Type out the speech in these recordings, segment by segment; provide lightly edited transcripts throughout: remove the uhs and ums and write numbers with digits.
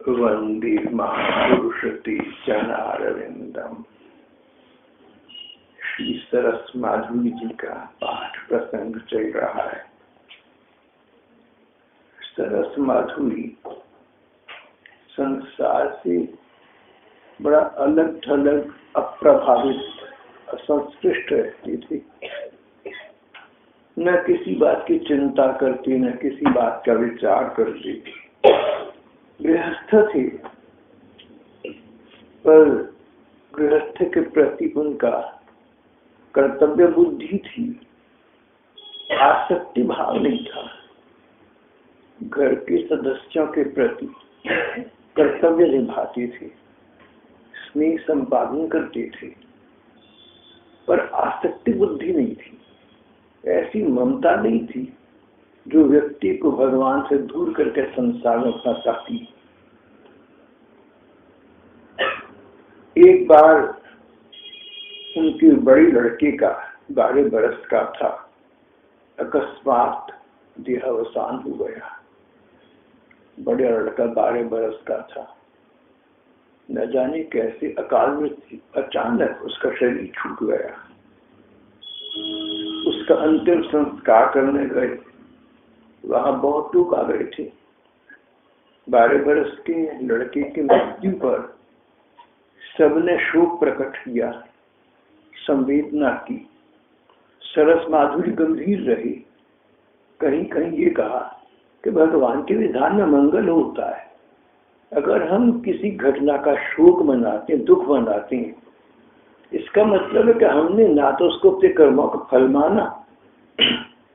वंदे महापुरुषते चरणारविंदम। श्री सरस माधुरी जी का पाठ प्रसंग चल रहा है। सरस माधुरी संसार से बड़ा अलग थलग, अप्रभावित, असंस्पृष्ट रहती थी। न किसी बात की चिंता करती, न किसी बात का विचार करती। गृहस्थ थे, पर गृहस्थ के प्रति उनका कर्तव्य बुद्धि थी, आसक्ति भाव नहीं था। घर के सदस्यों के प्रति कर्तव्य निभाते थे, स्नेह संपादन करते थे, पर आसक्ति बुद्धि नहीं थी। ऐसी ममता नहीं थी जो व्यक्ति को भगवान से दूर करके संसार में फंसाती। एक बार उनके बड़ी लड़के का 12 बरस का था, अकस्मात देहावसान हो गया। बड़ा लड़का 12 बरस का था, न जाने कैसे अकाल मृत्यु, अचानक उसका शरीर छूट गया। उसका अंतिम संस्कार करने गए, वहां बहुत लोग आ गए थे। 12 बरस के लड़के की मृत्यु पर सबने शोक प्रकट किया, संवेदना की। सरस माधुरी गंभीर रही। कहीं कहीं ये कहा कि भगवान के विधान में मंगल होता है। अगर हम किसी घटना का शोक मनाते हैं, दुख मनाते हैं, इसका मतलब है कि हमने ना तो उसको अपने कर्मों का फल माना,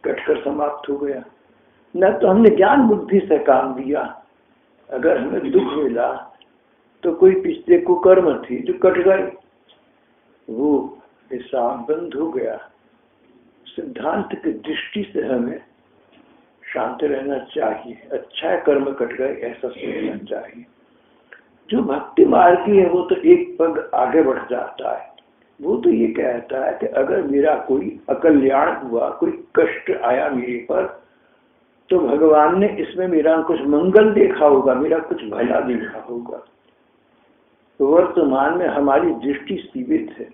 कटकर समाप्त हो गया, न तो हमने ज्ञान बुद्धि से काम दिया। अगर हमें दुख मिला तो कोई पिछले कुकर्म थे जो कट गए, वो हिसाब बंद हो गया। सिद्धांत की दृष्टि से हमें शांत रहना चाहिए। अच्छा कर्म कट गए ऐसा सोचना चाहिए। जो भक्ति मार्गी है वो तो एक पग आगे बढ़ जाता है। वो तो ये कहता है कि अगर मेरा कोई अकल्याण हुआ, कोई कष्ट आया मेरे पर, तो भगवान ने इसमें मेरा कुछ मंगल देखा होगा, मेरा कुछ भला देखा होगा। तो वर्तमान में हमारी दृष्टि सीमित है।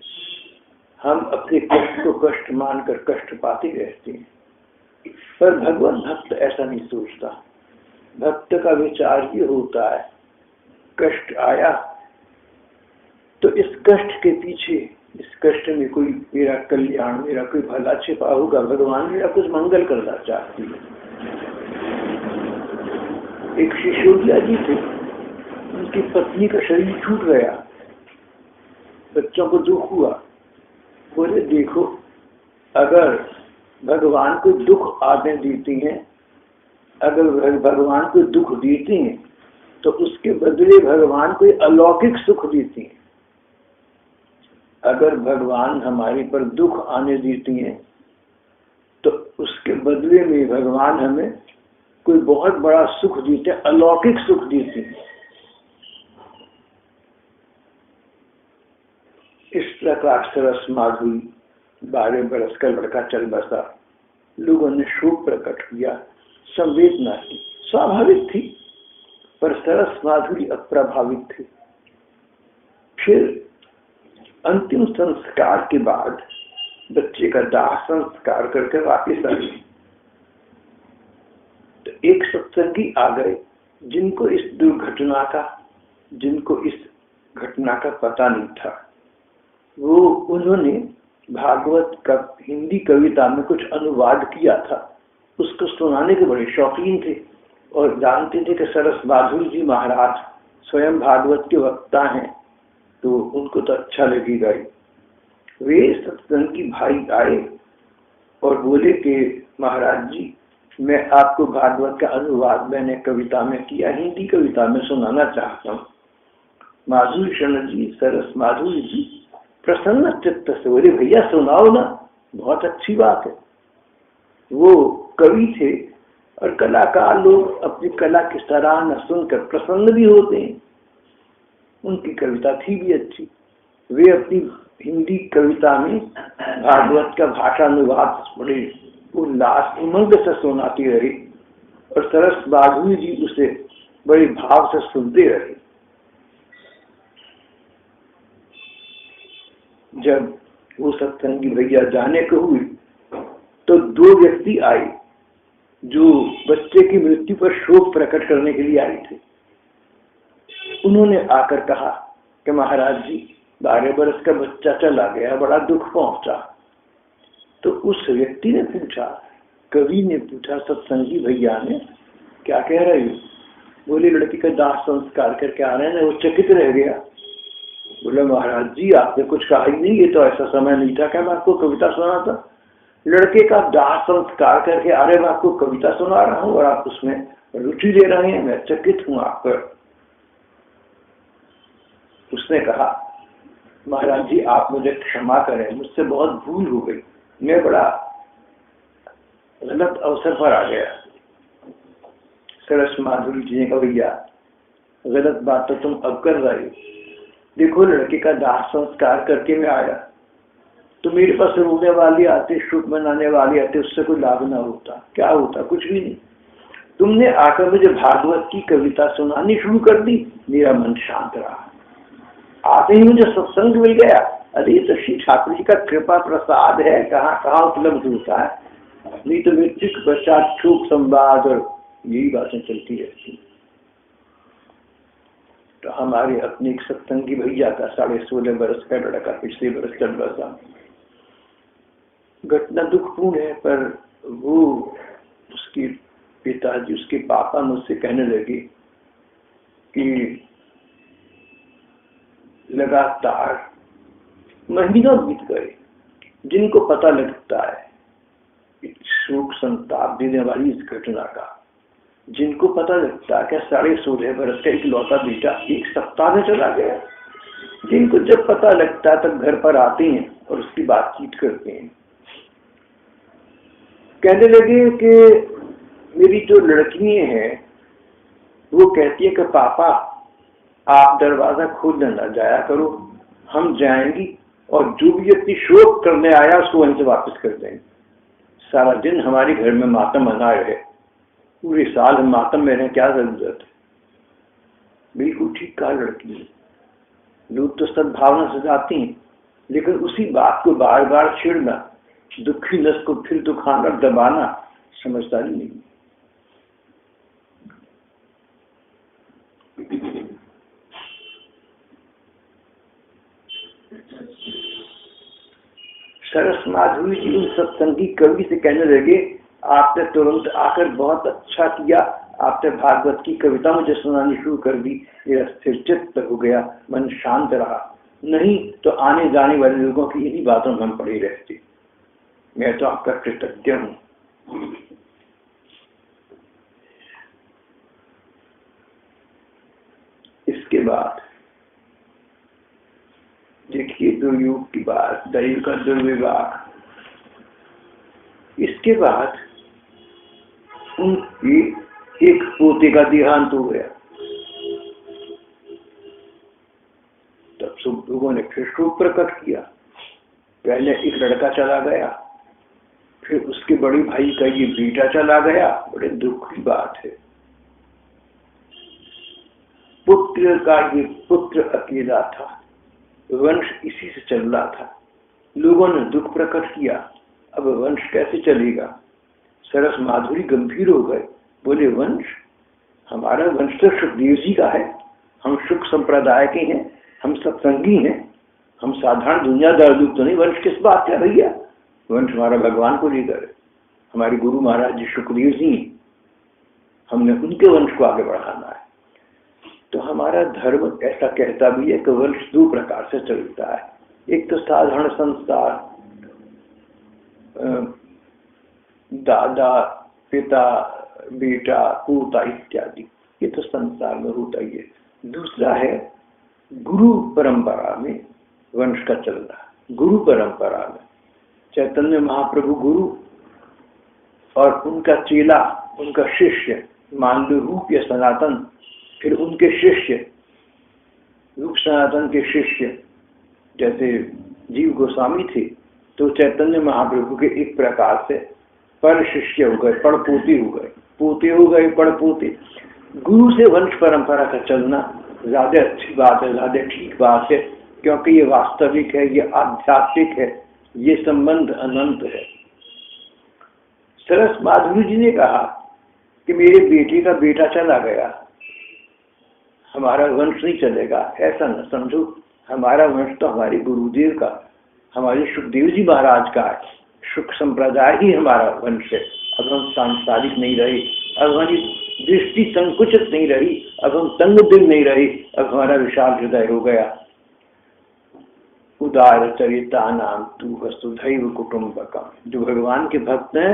हम अपने कष्ट को कष्ट मानकर कष्ट पाते रहते हैं, पर भगवान भक्त ऐसा नहीं सोचता। भक्त का विचार ये होता है, कष्ट आया तो इस कष्ट के पीछे, इस कष्ट में कोई मेरा कल्याण, मेरा कोई भला छिपा होगा। भगवान मेरा कुछ मंगल करना चाहती है। एक शिशोदिया जी थे, उनकी पत्नी का शरीर छूट गया, बच्चों को दुख हुआ। बोले देखो, अगर भगवान को दुख आने देती हैं, अगर भगवान को दुख देती हैं, तो उसके बदले भगवान को अलौकिक सुख देती हैं। अगर भगवान हमारे पर दुख आने देती हैं, तो उसके बदले में भगवान हमें कोई बहुत बड़ा सुख देते हैं, अलौकिक सुख देती हैं। इस प्रकार सरस माधुरी 12 बरस का लड़का चल बसा। लोगों ने शोक प्रकट किया, संवेदना की, स्वाभाविक थी, पर सरस माधुरी अप्रभावित थी। फिर अंतिम संस्कार के बाद बच्चे का दाह संस्कार करके वापिस आ गए। तो एक सत्संगी आ गए जिनको इस दुर्घटना का, जिनको इस घटना का पता नहीं था। वो उन्होंने भागवत का हिंदी कविता में कुछ अनुवाद किया था, उसको सुनाने के बड़े शौकीन थे और जानते थे कि सरस माधुरी जी महाराज स्वयं भागवत के वक्ता हैं, तो उनको तो अच्छा लगेगा ही। वे सत्संगी भाई आए और बोले कि महाराज जी, मैं आपको भागवत का अनुवाद मैंने कविता में किया, हिंदी कविता में सुनाना चाहता हूँ। माधुरी शरण जी, सरस माधुरी जी प्रसन्न चित्त से बोले, भैया सुनाओ ना, बहुत अच्छी बात है। वो कवि थे और कलाकार लोग अपनी कला की सराहना सुनकर प्रसन्न भी होते हैं। उनकी कविता थी भी अच्छी। वे अपनी हिंदी कविता में भागवत का भाषानुवाद बड़े उल्लास उमंग से सुनाती रही और सरस माधुरी जी उसे बड़े भाव से सुनते रहे। जब वो सत्संगी भैया जाने को हुई तो 2 व्यक्ति आए जो बच्चे की मृत्यु पर शोक प्रकट करने के लिए आए थे। उन्होंने आकर कहा कि महाराज जी 12 बरस का बच्चा चला गया, बड़ा दुख पहुंचा। तो उस व्यक्ति ने पूछा, कवि ने पूछा सत्संगी भैया ने, क्या कह रहे हो? बोले लड़की का दाह संस्कार करके आ रहे हैं। वो चकित रह गया। बोले महाराज जी आपने कुछ कहा ही नहीं, ये तो ऐसा समय नहीं था कि मैं आपको कविता सुनाता। लड़के का दाह संस्कार करके आ रहे, मैं आपको कविता सुना रहा हूँ और आप उसमें रुचि ले रहे हैं, मैं चकित हूँ आप पर। उसने कहा महाराज जी आप मुझे क्षमा करें, मुझसे बहुत भूल हो गई, मैं बड़ा गलत अवसर पर आ गया। सरस माधुरी जी ने कहा भैया गलत बात तो तुम अब कर रहे हो। देखो लड़के का दाह संस्कार करके मैं आया तो मेरे पास रोने वाले आते, शुभ मनाने वाले आते, उससे कोई लाभ ना होता। क्या होता? कुछ भी नहीं। तुमने आकर मुझे भागवत की कविता सुनानी शुरू कर दी, मेरा मन शांत रहा। आते ही मुझे सत्संग मिल गया। अरे ये तो श्री ठाकुर जी का कृपा प्रसाद है, कहाँ कहाँ उपलब्ध होता है। नहीं तो मृत्यु बच्चा शोक संवाद और यही बातें चलती रहती। तो हमारे अपने एक सत्संगी भैया का 16.5 बरस का लड़का पिछले बरस चल रहा था। घटना दुखपूर्ण है, पर वो उसके पिताजी, उसके पापा मुझसे कहने लगे कि लगातार महीनों बीत गए, जिनको पता लगता है शोक संताप देने वाली इस घटना का, जिनको पता लगता है कि 16.5 बरस का इकलौता बेटा 1 सप्ताह में चला गया, जिनको जब पता लगता है तब घर पर आते हैं और उसकी बातचीत करते हैं। कहने लगे कि मेरी जो लड़की है वो कहती है कि पापा आप दरवाजा खोल ना जाया करो, हम जाएंगी और जो भी व्यक्ति शोक करने आया उसको वहीं से वापस कर देंगे। सारा दिन हमारे घर में मातम मना रहे, पूरे साल हम मातम में रहें, क्या जरूरत है। बिल्कुल ठीक कहा लड़की ने। लोग तो सद्भावना से जाती हैं, लेकिन उसी बात को बार बार छेड़ना, दुखी नस को फिर दुखाना, दबाना समझदारी नहीं। सरस माधुरी जी उन सत्संगी कवि से कहने लगे, आपने तुरंत आकर बहुत अच्छा किया, आपने भागवत की कविता मुझे सुनानी शुरू कर दी, मेरा स्थिर चित्त हो गया, मन शांत रहा। नहीं तो आने जाने वाले लोगों की इन्हीं बातों में हम पड़े रहते। मैं तो आपका कृतज्ञ हूँ। इसके बाद देखिए दुर्योग की बात, दैव का दुर्विवाह। इसके बाद उनके एक पोते का देहांत हो गया। तब सब लोगों ने फिर शोक प्रकट किया। पहले एक लड़का चला गया, फिर उसके बड़े भाई का ये बेटा चला गया। बड़े दुख की बात है। पुत्र का ये पुत्र अकेला था, वंश इसी से चल रहा था। लोगों ने दुख प्रकट किया, अब वंश कैसे चलेगा। सरस माधुरी गंभीर हो गए, बोले वंश, हमारा वंश तो सुखदेव जी का है, हम सुख संप्रदाय के हैं, हम सत्संगी हैं, हम साधारण दुनियादार लोग तो नहीं। वंश किस बात का भैया? वंश हमारा भगवान को लेकर है, हमारे गुरु महाराज जी सुखदेव जी, हमने उनके वंश को आगे बढ़ाना है। तो हमारा धर्म ऐसा कहता भी है कि वंश 2 प्रकार से चलता है। एक तो साधारण संस्कार, दादा पिता बेटा पोता इत्यादि, ये तो संसार में होता ही है। दूसरा है गुरु परंपरा में वंश का चलना। गुरु परंपरा में चैतन्य महाप्रभु गुरु और उनका चेला, उनका शिष्य, मान लो रूप या सनातन, फिर उनके शिष्य, रूप सनातन के शिष्य जैसे जीव गोस्वामी थे, तो चैतन्य महाप्रभु के एक प्रकार से पर शिष्य हो गए, पड़पोते हो गए, पोते हो गए, पड़पोते। गुरु से वंश परंपरा का चलना ज्यादा अच्छी बात है, ज्यादा ठीक बात है, क्योंकि ये वास्तविक है, ये आध्यात्मिक है, ये संबंध अनंत है। सरस माधुरी जी ने कहा कि मेरे बेटे का बेटा चला गया, हमारा वंश नहीं चलेगा। ऐसा न समझो, हमारा वंश तो हमारे गुरुदेव का, हमारे सुखदेव जी महाराज का है। सुख संप्रदाय ही हमारा वंश है। अब हम सांसारिक नहीं रहे, अब हमारी दृष्टि संकुचित नहीं रही, अब हम तंग दिल नहीं रहे, अब हमारा विशाल हृदय हो गया। उदार चरिता नाम तू वसुधैव कुटुंबकम। जो भगवान के भक्त हैं,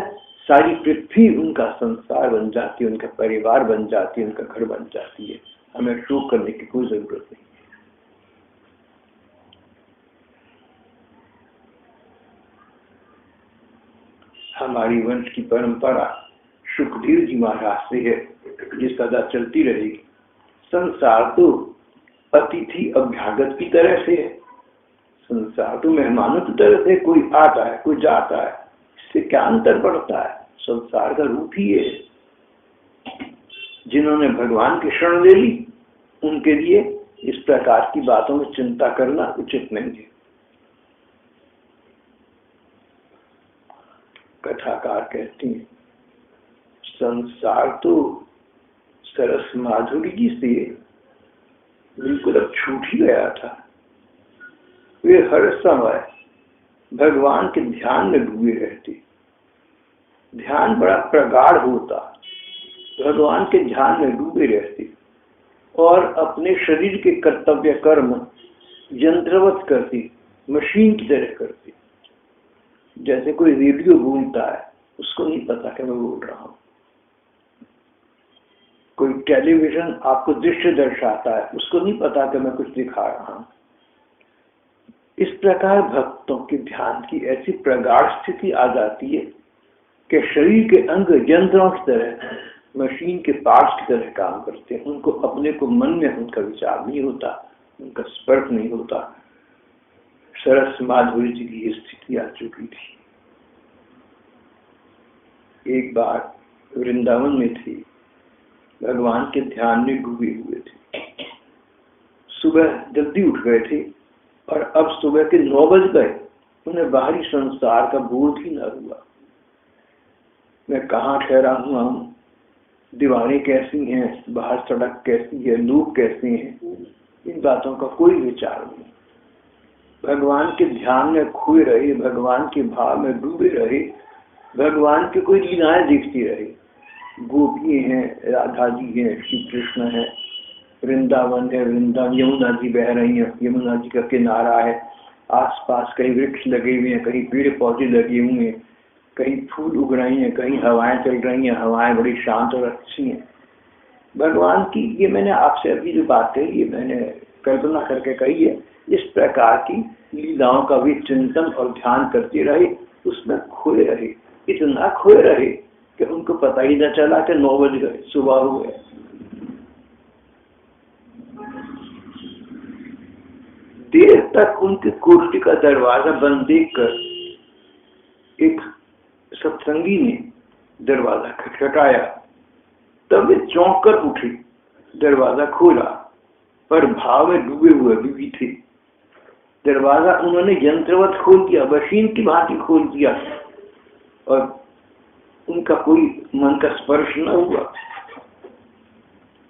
सारी पृथ्वी उनका संसार बन जाती है, उनका परिवार बन जाती है, उनका घर बन जाती है। हमें शोक करने की कोई जरूरत नहीं। हमारी वंश की परंपरा सुखदेव जी महाराज से है, ये सदा चलती रहेगी। संसार तो अतिथि अभ्यागत की तरह से है, संसार तो मेहमानों की तरह से, कोई आता है कोई जाता है, इससे क्या अंतर पड़ता है? संसार का रूप ही है। जिन्होंने भगवान की शरण ले ली, उनके लिए इस प्रकार की बातों में चिंता करना उचित नहीं है। कथाकार कहती हैं, संसार तो सरस माधुरी जी से बिल्कुल अब छूट ही गया था। वे हर समय भगवान के ध्यान में डूबे रहते, ध्यान बड़ा प्रगाढ़ होता, भगवान के ध्यान में डूबे रहते और अपने शरीर के कर्तव्य कर्म यंत्रवत करती, मशीन की तरह करती। जैसे कोई रेडियो बोलता है, उसको नहीं पता कि मैं बोल रहा हूं। कोई टेलीविजन आपको दृश्य दर्शाता है, उसको नहीं पता कि मैं कुछ दिखा रहा हूं। इस प्रकार भक्तों के ध्यान की ऐसी प्रगाढ़ स्थिति आ जाती है कि शरीर के अंग यंत्रों की तरह, मशीन के पार्ट्स की तरह काम करते हैं। उनको अपने को मन में उनका विचार नहीं होता, उनका स्पर्श नहीं होता। सरस माधुरी जी की स्थिति आ चुकी थी। एक बार वृंदावन में थी, भगवान के ध्यान में डूबे हुए थे। सुबह जल्दी उठ गए थे और अब सुबह के 9 बज गए, उन्हें बाहरी संसार का बोध ही न हुआ। मैं कहाँ ठहरा हुआ हूँ, दीवारें कैसी हैं, बाहर सड़क कैसी है, लोग कैसे हैं, इन बातों का कोई विचार नहीं। भगवान के ध्यान में खोए रहे, भगवान के भाव में डूबे रहे, भगवान की कोई लीलाएं देखती रहे। गोपी हैं, राधा जी हैं, श्री कृष्ण है, वृंदावन है, वृंदावन, यमुना जी बह रही है, यमुना जी का किनारा है, आसपास कहीं वृक्ष लगे हुए हैं, कहीं पेड़ पौधे लगे हुए हैं, कहीं फूल उग रही हैं, कहीं हवाएं चल रही हैं, हवाएं बड़ी शांत और अच्छी हैं। भगवान की ये मैंने आपसे अभी जो बात कही, ये मैंने कल्पना करके कही है। इस प्रकार की लीलाओं का भी चिंतन और ध्यान करते रहे, उसमें खोए रहे, इतना खोए रहे कि उनको पता ही न चला कि 9 बज गए, सुबह हो गए। देर तक उनके कोठरी का दरवाजा बंद देखकर एक सत्संगी ने दरवाजा खटखटाया। तब वे चौंक कर उठे, दरवाजा खोला, पर भाव में डूबे हुए भी थे। दरवाजा उन्होंने यंत्रवत खोल दिया, मशीन की भांति खोल दिया, और उनका कोई मन का स्पर्श न हुआ।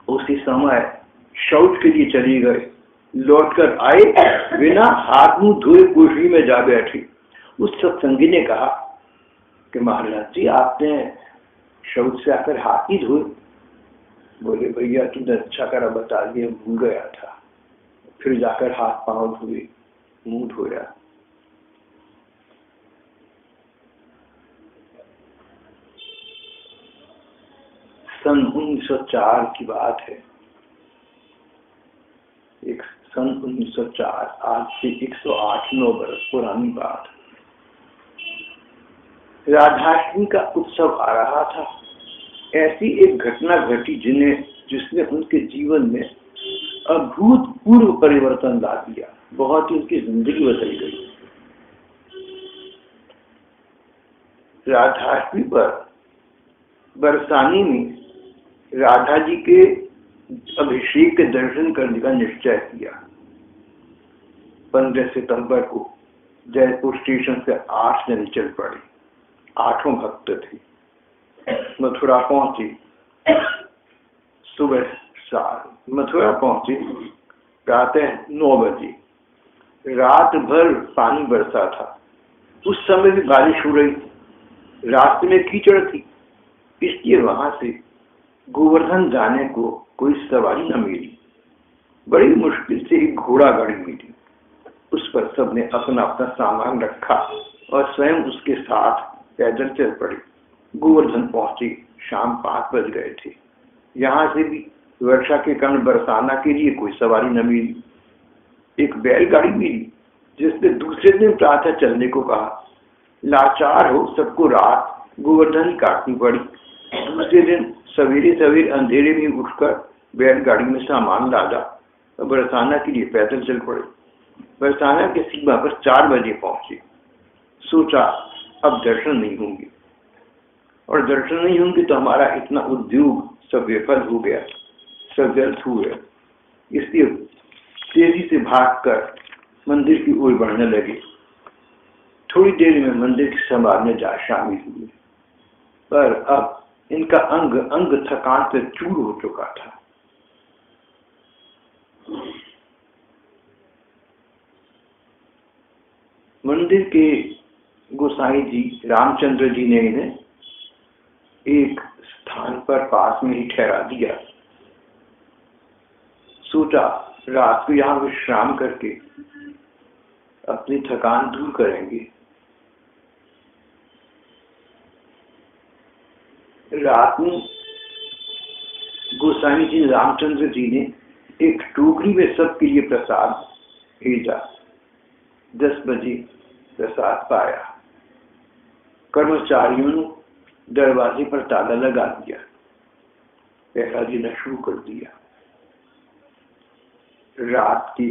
उसी समय शौच के लिए चले गए, लौटकर आए, बिना हाथ मुंह धोए कोठरी में जा बैठे। उस सत्संगी ने कहा कि महाराज जी, आपने शौच से आकर हाथ ही धोए? बोले, भैया तुमने अच्छा करा बता दिया, भूल गया था। फिर जाकर हाथ पांव धोए, मुंह धोया। सन 1904 की बात है। एक सन 1904, आज से 108-9 बरस पुरानी बात। राधाष्टमी का उत्सव आ रहा था। ऐसी एक घटना घटी जिसने उनके जीवन में अभूतपूर्व परिवर्तन ला दिया, बहुत ही उनकी जिंदगी बदल गई। राधाष्टमी पर बरसाने में राधा जी के अभिषेक के दर्शन करने का निश्चय किया। 15 सितंबर को जयपुर स्टेशन से 8 जने चल पड़े, 8 भक्त थे। मथुरा पहुंचे सुबह 7, मथुरा पहुंचे प्रातः 9 बजे। रात भर पानी बरसा था, उस समय भी बारिश हो रही, रास्ते में कीचड़ थी, इसलिए वहां से गोवर्धन जाने को कोई सवारी न मिली। बड़ी मुश्किल से एक घोड़ा गाड़ी मिली, उस पर सबने अपना अपना सामान रखा और स्वयं उसके साथ पैदल चल पड़े। गोवर्धन पहुंचे, शाम 5 बज गए थे। यहाँ से भी वर्षा के कारण बरसाना के लिए कोई सवारी न मिली। एक बैलगाड़ी मिली, जिसने दूसरे दिन प्रातः चलने को कहा। लाचार हो सबको रात गोवर्धन ही काटनी पड़ी। दूसरे दिन सवेरे सवेरे अंधेरे में उठकर बैलगाड़ी में सामान लादा और बरसाना के लिए पैदल चल पड़े। बरसाना के सीमा पर 4 बजे पहुंचे। सोचा अब दर्शन नहीं होंगे, और दर्शन नहीं होंगे तो हमारा इतना उद्योग सब विफल हो गया, सब व्यर्थ हो गया। इसलिए तेजी से भागकर मंदिर की ओर बढ़ने लगे। थोड़ी देर में मंदिर की संभाल में जा शामिल हुए, पर अब इनका अंग अंग थकान से चूर हो चुका था। मंदिर के गोसाई जी रामचंद्र जी ने इन्हें एक स्थान पर पास में ही ठहरा दिया। सोचा रात को यहाँ विश्राम करके अपनी थकान दूर करेंगे। रात में गोसाई जी रामचंद्र जी ने एक टोकरी में सबके लिए प्रसाद भेजा। 10 बजे प्रसाद पाया। कर्मचारियों ने दरवाजे पर ताला लगा दिया, पहरा देना शुरू कर दिया। रात के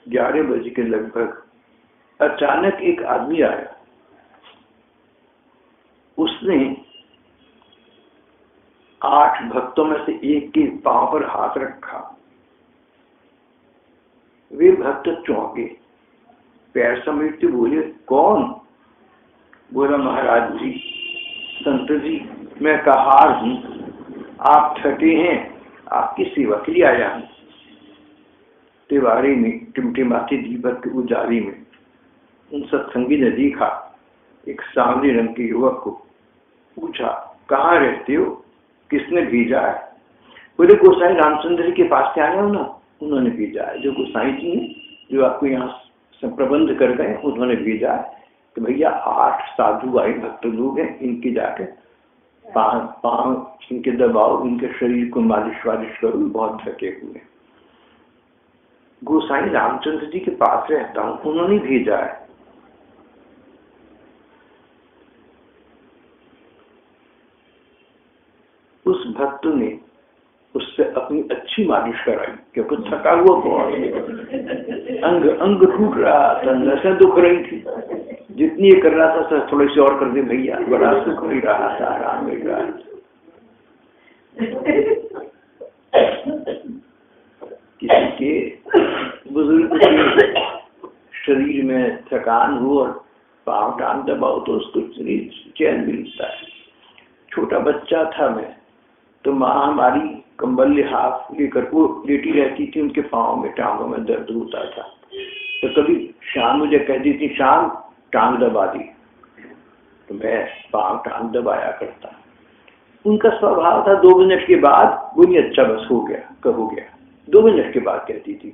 11 बजे के लगभग अचानक एक आदमी आया। उसने 8 भक्तों में से एक के पांव पर हाथ रखा। वे भक्त चौंके, पैर समेटते बोले, कौन? बोला, महाराज जी, संत जी, मैं कहार हूं, आप थके हैं, आपकी सेवा के लिए आया हूं। तिवारी में टिमटिमाती दीपक के उजाले में उन सत्संगी ने देखा एक सांवले रंग के युवक को। पूछा, कहाँ रहते हो, किसने भेजा है? बोले, गोसाई रामचंद्र के पास से आया हूं ना, उन्होंने भेजा है। जो गोसाई जी ने जो आपको यहाँ प्रबंध कर गए, उन्होंने भेजा है कि भैया 8 साधु आए भक्त लोग हैं, इनके जाके पाँव इनके दबाओ, इनके शरीर को मालिश वालिश करो, बहुत थके हुए। गोसाई रामचंद्र जी के पास रहता हूँ, उन्होंने भेजा है। उस भक्त ने उससे अपनी अच्छी मालिश कराई, क्योंकि थका हुआ बहुत, अंग अंग टूट रहा था, नसें दुख रही थी। जितनी ये कर रहा था सर थोड़ी सी और कर दे भैया, बड़ा सुख मिल रहा था, आराम मिल रहा था। किसी के बुजुर्ग के शरीर में थकान हो और पाँव टांग दबाओ तो उसको चैन मिलता है। छोटा बच्चा था मैं, तो माँ हमारी कंबल लिहाफ लेकर वो लेटी रहती थी, उनके पाँव में टांगों में दर्द होता था। तो कभी शाम मुझे कहती थी, शाम टांग दबा दी, तो मैं पाँव टांग दबाया करता। उनका स्वभाव था 2 मिनट के बाद बोली, अच्छा बस हो गया, कब हो गया, 2 मिनट के बाद कहती थी।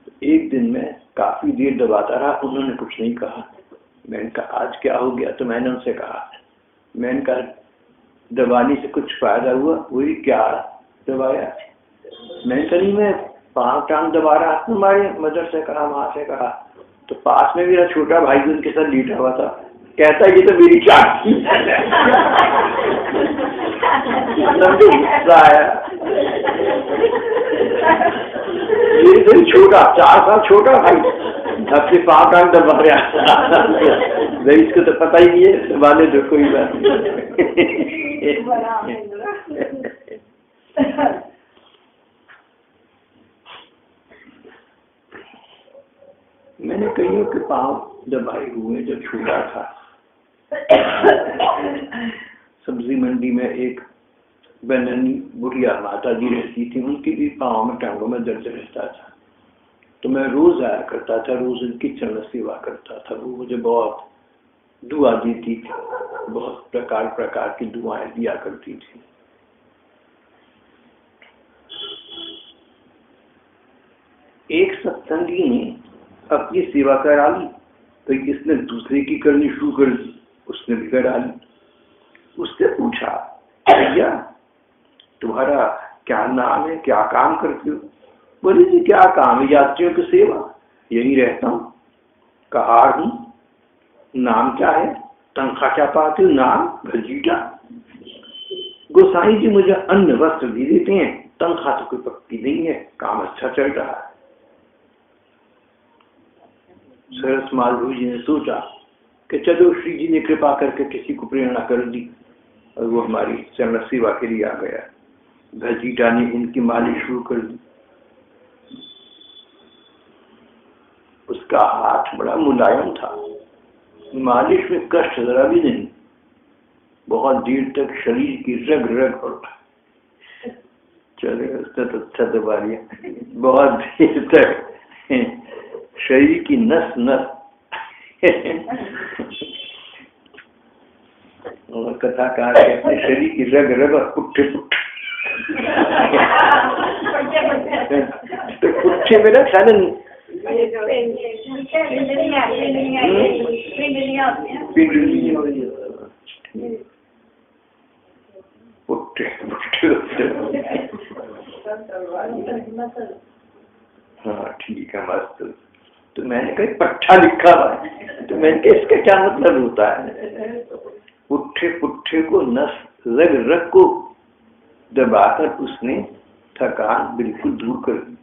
तो एक दिन मैं काफी देर दबाता रहा, उन्होंने कुछ नहीं कहा। मैंने कहा आज क्या हो गया? तो मैंने उनसे कहा, मैंने कहा दबाने से कुछ फायदा हुआ? वही क्या दबाया? मैंने कहा मैं पाँव टांग दबा रहा था, हमारे मदर से कहा, वहां से कहा। तो पास में मेरा छोटा भाई भी उनके साथ लेटा हुआ था, कहता ये तो मेरी चाट आया। ये छोटा 4 साल छोटा भाई अपने पाँव टांग दबा रहा, इसको तो पता ही नहीं है, दबाने दो कोई बात नहीं। मैंने कईयों के पांव दबाए हुए जब छोटा था। सब्जी मंडी में एक बननी बुढ़िया माता जी रहती थी, उनके भी पाँव में टांगों में दर्द रहता था। तो मैं रोज आया करता था, रोज उनकी चरण सेवा करता था। वो मुझे बहुत दुआ देती थी, बहुत प्रकार प्रकार की दुआएं दिया करती थी। एक सत्संगी ने अपनी सेवा करा ली तो इसने दूसरे की करनी शुरू कर दी, उसने भी करा ली। उससे पूछा, भैया तुम्हारा क्या नाम है, क्या काम करते हो? बोले जी क्या काम है, यात्रियों की सेवा, यही रहता हूँ, कहार हूँ। नाम क्या है, तनख्वाह क्या पाते हो? नाम भजीटा। गोसाई जी मुझे अन्न वस्त्र दे देते हैं, तनख्वाह तो कोई पक्की नहीं है, काम अच्छा चल रहा है। सरस माधव जी ने सोचा कि चलो श्री जी ने कृपा करके किसी को प्रेरणा कर दी और वो हमारी चरण सेवा के लिए आ गया। भजीटा ने इनकी मालिश शुरू कर दी। उसका हाथ बड़ा मुलायम था, मालिश में कष्ट जरा भी नहीं। बहुत देर तक शरीर की रग रग और चले उसने तो अच्छा दबा लिया। बहुत देर तक शरीर की नस नस और कथाकार कहते शरीर की रग रग और पुट्ठे पुट्ठे तो पुट्ठे में ना साधन हाँ ठीक है मस्त। तो मैंने कहा पट्ठा लिखा है, तो मैंने कहा इसका क्या मतलब होता है? पुट्ठे पुट्ठे को नस रग रग को दबाकर उसने थकान बिल्कुल दूर कर दी।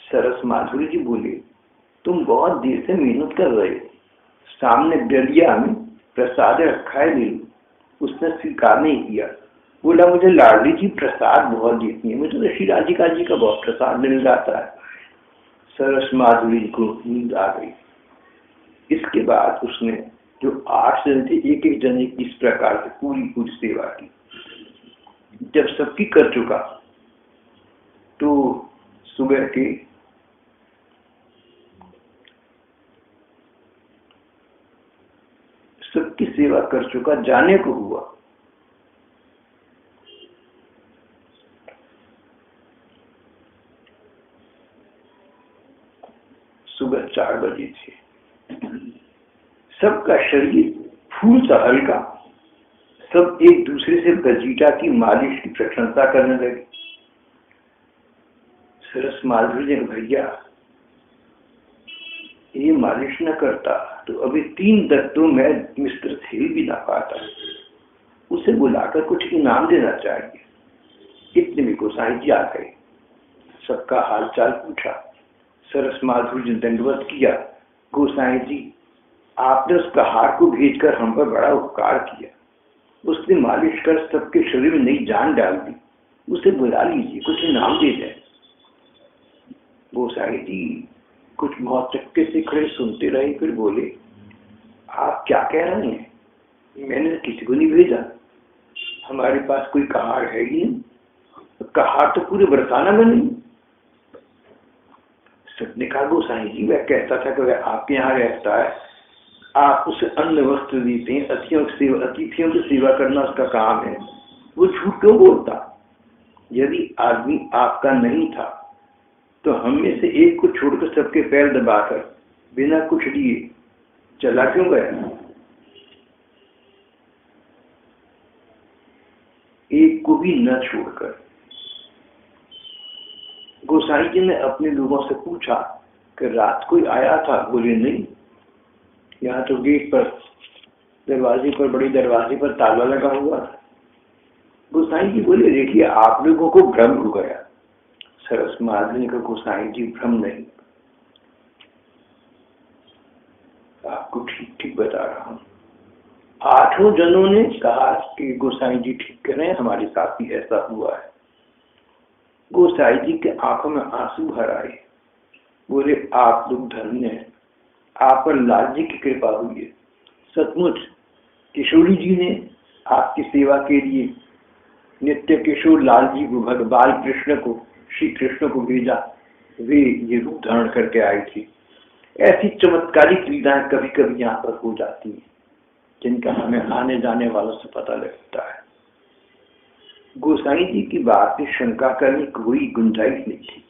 सरस माधुरी जी बोले, तुम बहुत देर से मेहनत कर रहे हो, सामने डलिया में प्रसाद रखा है, ले लो। उसने स्वीकार नहीं किया, बोला मुझे लाडली जी प्रसाद बहुत देती है, मुझे तो श्री राधिका जी का बहुत प्रसाद मिल जाता है। सरस माधुरी को नींद आ गई। इसके बाद उसने जो 8 जन थे, एक एक जने की इस प्रकार से पूरी पूरी सेवा की। जब सबकी कर चुका तो सुबह के सबकी सेवा कर चुका, जाने को हुआ। सुबह 4 बजे थे। सबका शरीर फूल सा हल्का, सब एक दूसरे से भजीटा की मालिश की प्रशंसा करने लगे। सरस माधुरी ने भैया ये मालिश न करता तो अभी 3 दत्तों में मिस्त्र थे भी ना पाता, उसे बुलाकर कुछ इनाम देना चाहिए। इतने में गोसाई जी आ गए, सबका हालचाल पूछा। सरस माधुरी ने दंडवत किया, गोसाई जी आपने उस कहार को भेजकर हम पर बड़ा उपकार किया, उसने मालिश कर सबके शरीर में नई जान डाल दी, उसे बुला लीजिए, कुछ इनाम दे जाए। गोसाई जी कुछ बहुत चक्के से खड़े सुनते रहे, फिर बोले आप क्या कह रहे हैं, मैंने किसी को नहीं भेजा, हमारे पास कोई कहार है ही नहीं, कहार तो पूरे बरसाना में नहीं। सबने कहा गोसाई जी वह कहता था कि वह आपके यहाँ रहता है, आप उसे अन्न वस्त्र देते हैं, अतिथियों की सेवा करना उसका काम है, वो झूठ क्यों बोलता? यदि आदमी आपका नहीं था तो हम में से एक को छोड़कर सबके पैर दबाकर बिना कुछ लिए चला क्यों गया? एक को भी न छोड़कर। गोसाई जी ने अपने लोगों से पूछा कि रात कोई आया था? बोले नहीं, यहाँ तो गेट पर दरवाजे पर, बड़ी दरवाजे पर ताला लगा हुआ था। गोसाई जी बोले देखिए आप लोगों को भ्रम हो गया। सरस माधुरी का गोसाई जी भ्रम नहीं, आपको ठीक ठीक बता रहा हूँ। 8 जनों ने कहा कि गोसाई जी ठीक कह रहे हैं, हमारे साथ भी ऐसा हुआ है। गोसाई जी के आंखों में आंसू भर आए। बोले, आप लोग धन्य हैं, आप पर लाल जी की कृपा हुई है। सचमुच किशोरी जी ने आपकी सेवा के लिए नित्य किशोर लाल जी को, बाल कृष्ण को, श्री कृष्ण को भेजा। वे ये रूप धारण करके आई थी। ऐसी चमत्कारिक लीलाएं कभी कभी यहाँ पर हो जाती हैं, जिनका हमें आने जाने वालों से पता लगता है। गोसाई जी की बात में शंका करने की कोई गुंजाइश नहीं थी।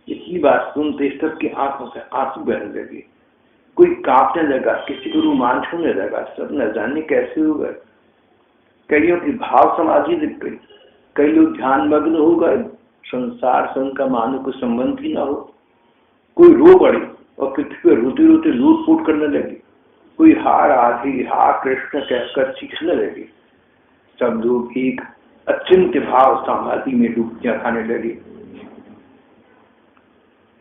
इसी बात सुनते सबकी आंखों से आंसू बहने लगे। कोई कांपने लगा, किसी को रोमांच होने लगा। सब न जाने कैसे हो गए। कईयों की भाव समाधि दिख गई, कई लोग ध्यान मग्न हो गए। संसार संग का मानो को संबंध ही ना हो। कोई रो पड़े और किसी पे रोते रोते लूट फूट करने लगे। कोई हार आधी हार कृष्ण कहकर चीखने लगे। सब लोग एक अचिंत्य भाव समाधि में डूबकियां खाने लगे।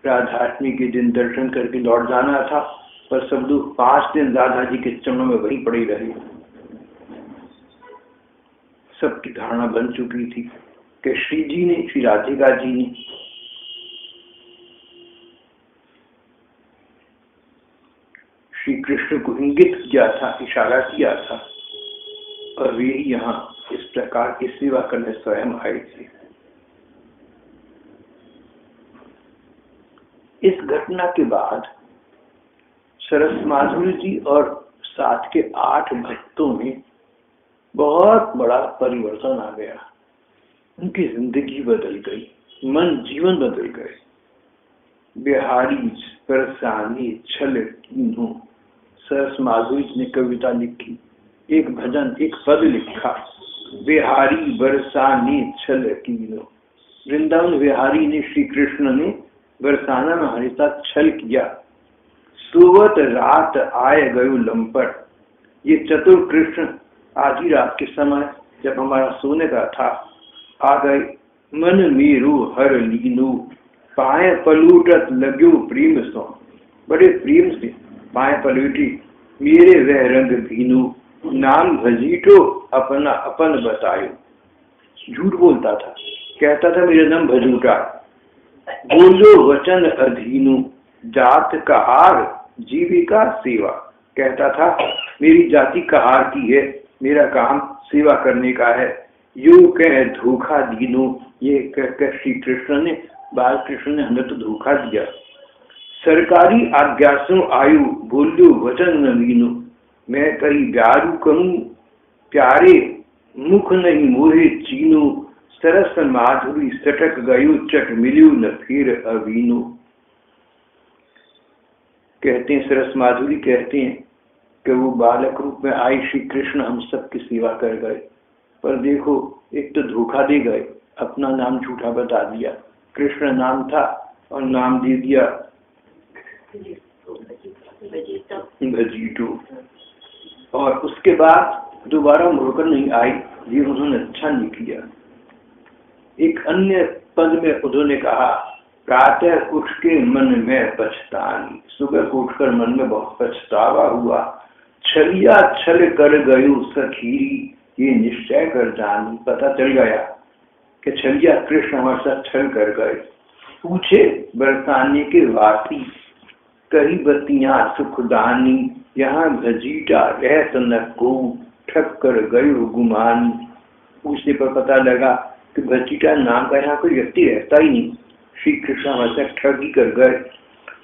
राधाष्टमी के दिन दर्शन करके लौट जाना था, पर सब लोग 5 दिन राधा जी के चरणों में वहीं पड़े रहे। सबकी धारणा बन चुकी थी कि श्री जी ने, श्री राधिका जी ने श्री कृष्ण को इंगित किया था, इशारा किया था, और वे यहाँ इस प्रकार की सेवा करने स्वयं आए थे। इस घटना के बाद सरस माधुरी जी और साथ के 8 भक्तों में बहुत बड़ा परिवर्तन आ गया। उनकी जिंदगी बदल गई, मन जीवन बदल गए। बिहारी परसानी छल कीन्हो, सरस माधुरी ने कविता लिखी, एक भजन, एक पद लिखा, बिहारी बरसाने छल कीन्हो। वृंदावन बिहारी ने, श्री कृष्ण ने बरसाना में हमारे साथ छल किया। सुवत रात आए गयो लंपट। ये चतुर कृष्ण आधी रात के समय जब हमारा सोने का था, आ गए। मन मेरू हर लीनो, पाए पलूटत लग्यो प्रेम सो। बड़े प्रेम से पाए पलूटी, मेरे वह रंग भीनु। नाम भजीटो अपना अपन बतायो। झूठ बोलता था, कहता था मेरा नाम भजूटा। बोलो वचन अधीनु, जात कहार जीविका सेवा। कहता था मेरी जाति कहार की है, मेरा काम सेवा करने का है। यू कह धोखा दीनो, ये कहकर श्री कृष्ण ने, बाल कृष्ण ने हमें तो धोखा दिया। सरकारी आज्ञा सो आयु, बोलो वचन नवीनो। मैं कहीं ब्यारू कहूँ, प्यारे मुख नहीं मोहे चीनो। सरस माधुरी सटक गयो, चट मिलियो न फिर अवीनो। कहते हैं, सरस माधुरी कहते हैं कि वो बालक रूप में आई श्री कृष्ण हम सबकी सेवा कर गए, पर देखो एक तो धोखा दे गए, अपना नाम झूठा बता दिया। कृष्ण नाम था और नाम दे दिया भजीटू। और उसके बाद दोबारा मुड़कर नहीं आई। ये उन्होंने अच्छा नहीं किया। एक अन्य पद में उन्होंने कहा, प्रातः उठ के मन में पछतानी। सुबह को उठकर मन में बहुत पछतावा हुआ। छलिया छल कर गयो सखीरी, ये निश्चय कर जानी। पता चल गया कि छलिया कृष्ण हमारे साथ छल कर गए। पूछे बरसाने के वासी, कही बतियां सुखदानी। यहाँ भजीटा रहत न को, ठग कर गयो गुमानी। पूछने पर पता लगा कि भजीटा नाम का यहाँ कोई व्यक्ति रहता ही नहीं। श्री कृष्ण हमारे साथ ठग ही कर गए।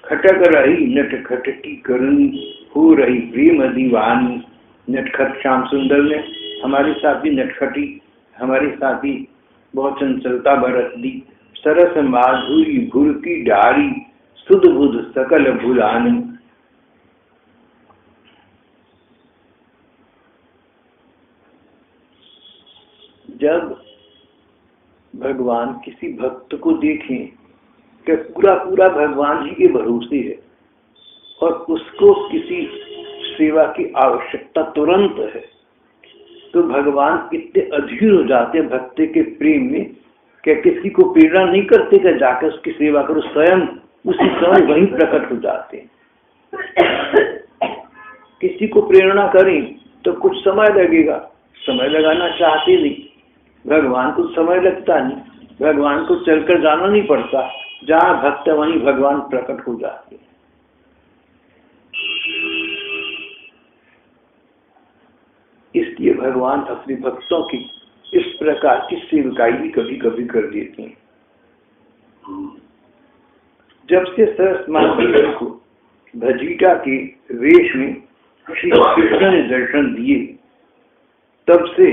खटक रही नटखट की करुणी, हो रही प्रेम दीवानी। नटखट श्याम सुंदर ने हमारे साथ भी नटखटी, हमारे साथ भी बहुत चंचलता बरत दी। सरस माधुरी भूल की डारी, सुध बुध सकल भुलानी। जब भगवान किसी भक्त को देखें कि पूरा पूरा भगवान जी के भरोसे है और उसको किसी सेवा की आवश्यकता तुरंत है, तो भगवान इतने अधीर हो जाते हैं भक्त के प्रेम में कि किसी को प्रेरणा नहीं करते कि जाकर उसकी सेवा करो, स्वयं उसी समय वहीं प्रकट हो जाते हैं। किसी को प्रेरणा करें तो कुछ समय लगेगा, समय लगाना चाहते नहीं, भगवान को समय लगता नहीं। भगवान को चलकर जाना नहीं पड़ता, जहाँ भक्त है वहीं भगवान प्रकट हो जाते हैं। इसलिए भगवान अपने भक्तों की इस प्रकार की सेवकाई भी कभी कभी कर देते हैं। जब से सरस माधुरी को भजीटा के वेश में श्री कृष्ण ने दर्शन दिए, तब से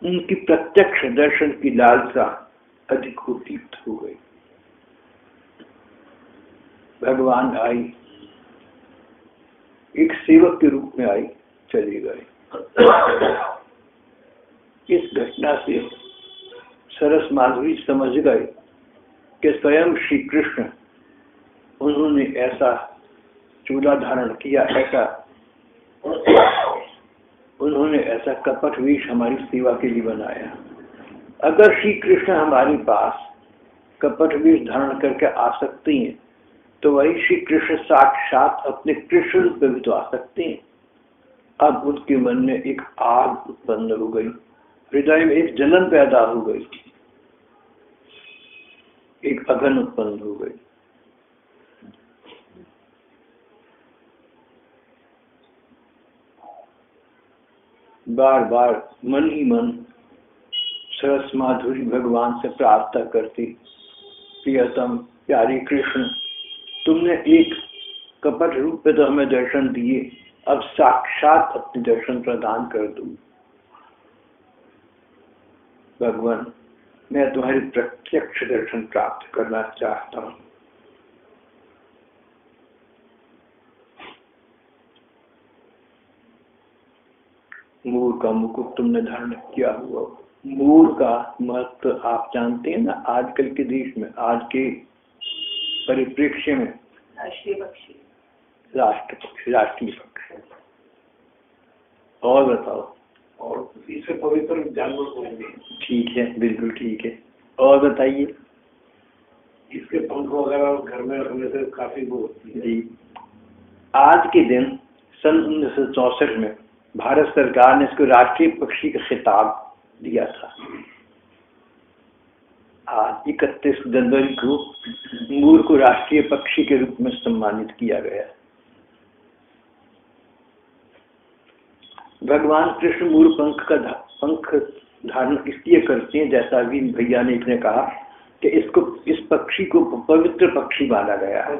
उनकी प्रत्यक्ष दर्शन की लालसा अधिक उद्दीप्त हो गई। भगवान आई, एक सेवक के रूप में आई, चले गए। इस घटना से सरस माधुरी समझ गए कि स्वयं श्री कृष्ण उन्होंने ऐसा चूड़ा धारण किया, उन्होंने ऐसा कपट वेश हमारी सेवा के लिए बनाया। अगर श्री कृष्ण हमारे पास कपट वेश धारण करके आ सकते हैं, तो वही श्री कृष्ण साक्षात अपने कृष्ण रूप में भी तो आ सकते हैं। अब उनके मन में एक आग उत्पन्न हो गई, हृदय में एक जलन पैदा हो गई, एक अगन उत्पन्न हो गई। बार बार मन ही मन सरस माधुरी भगवान से प्रार्थना करती, प्रियतम प्यारे कृष्ण, तुमने एक कपट रूप में तो हमें दर्शन दिए, अब साक्षात अपने दर्शन प्रदान कर दो। भगवान, मैं तुम्हारी प्रत्यक्ष दर्शन प्राप्त करना चाहता हूँ। मोर का मुकुट तुमने धारण किया हुआ। मोर का महत्व आप जानते हैं ना, आजकल के देश में, आज के परिप्रेक्ष्य में राष्ट्रीय पक्षी, राष्ट्रीय पक्षी। और बताओ, और इससे पवित्र जानवर बोलेंगे। ठीक है, बिल्कुल ठीक है। और बताइए। इसके पंख वगैरह घर में रखने से काफी वो जी। आज के दिन सन 1964 में भारत सरकार ने इसको राष्ट्रीय पक्षी का खिताब दिया था। आज 31 जनवरी को मोर को राष्ट्रीय पक्षी के रूप में सम्मानित किया गया। भगवान कृष्ण मोर पंख धारण इसलिए करते हैं, जैसा भी भैया ने इसने कहा कि इस पक्षी को पवित्र पक्षी माना गया है।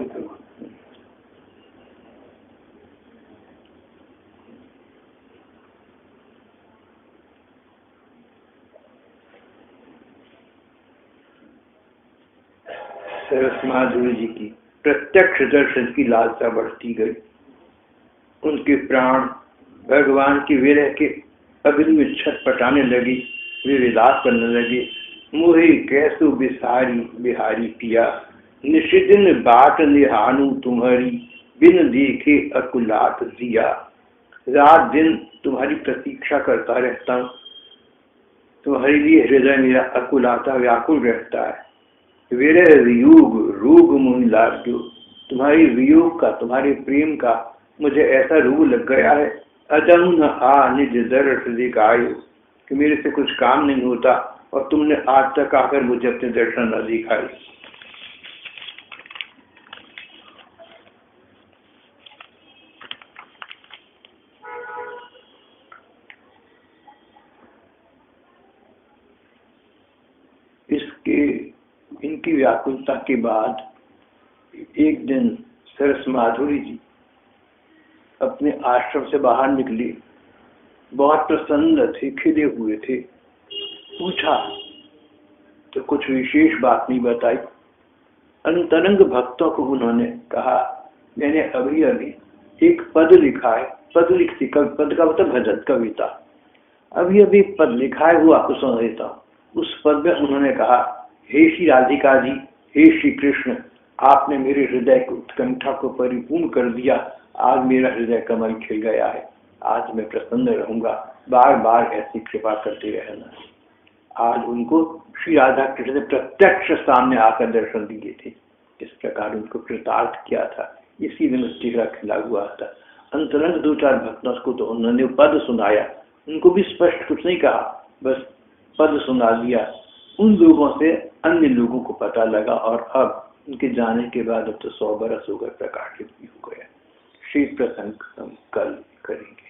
सरस माधुरी जी की प्रत्यक्ष दर्शन की लालसा बढ़ती गई। उनके प्राण भगवान की विरह के अग्नि में छटपटाने लगी, वे विलाप करने लगे। मोहे कैसो बिसारी बिहारी पिया, निशिदिन बाट निहानु तुम्हारी, बिन देखे अकुलात दिया। रात दिन तुम्हारी प्रतीक्षा करता रहता हूँ, तुम्हारे लिए हृदय मेरा अकुलाता व्याकुल रहता है। विरह वियोग रोग मुनि लाग्यो, तुम्हारी वियोग का, तुम्हारे प्रेम का मुझे ऐसा रोग लग गया है। अजम न आ निज दर्श दिखायो, कि मेरे से कुछ काम नहीं होता और तुमने आज तक आकर मुझे अपने दर्शन न दिखाए। इनकी व्याकुलता के बाद एक दिन सरस माधुरी जी अपने आश्रम से बाहर निकली, बहुत प्रसन्न थे, खिले हुए थे। पूछा तो कुछ विशेष बात नहीं बताई। अंतरंग भक्तों को उन्होंने कहा, मैंने अभी अभी एक पद लिखा है, पद लिखती, पद का मतलब भजन, कविता, अभी अभी पद लिखा है, वो आपको सुना देता हूँ। उस पद में उन्होंने कहा, हे श्री राधिका जी, हे श्री कृष्ण, आपने मेरे हृदय की उत्कंठा को परिपूर्ण कर दिया। आज मेरा हृदय कमल खिल गया है, आज मैं प्रसन्न रहूंगा, बार बार ऐसी कृपा करते रहना। आज उनको श्री राधा कृष्ण ने प्रत्यक्ष सामने आकर दर्शन दिए थे। इस प्रकार उनको कृतार्थ किया था, इसी दिन चेहरा खिला हुआ था। अंतरंग दो चार भक्तों को तो उन्होंने पद सुनाया, उनको भी स्पष्ट कुछ नहीं कहा, बस पद सुना दिया। उन लोगों से अन्य लोगों को पता लगा और अब उनके जाने के बाद अब तो 100 बरस हो गए, प्रकाशित भी हो गया। श्री प्रसंग हम कल करेंगे।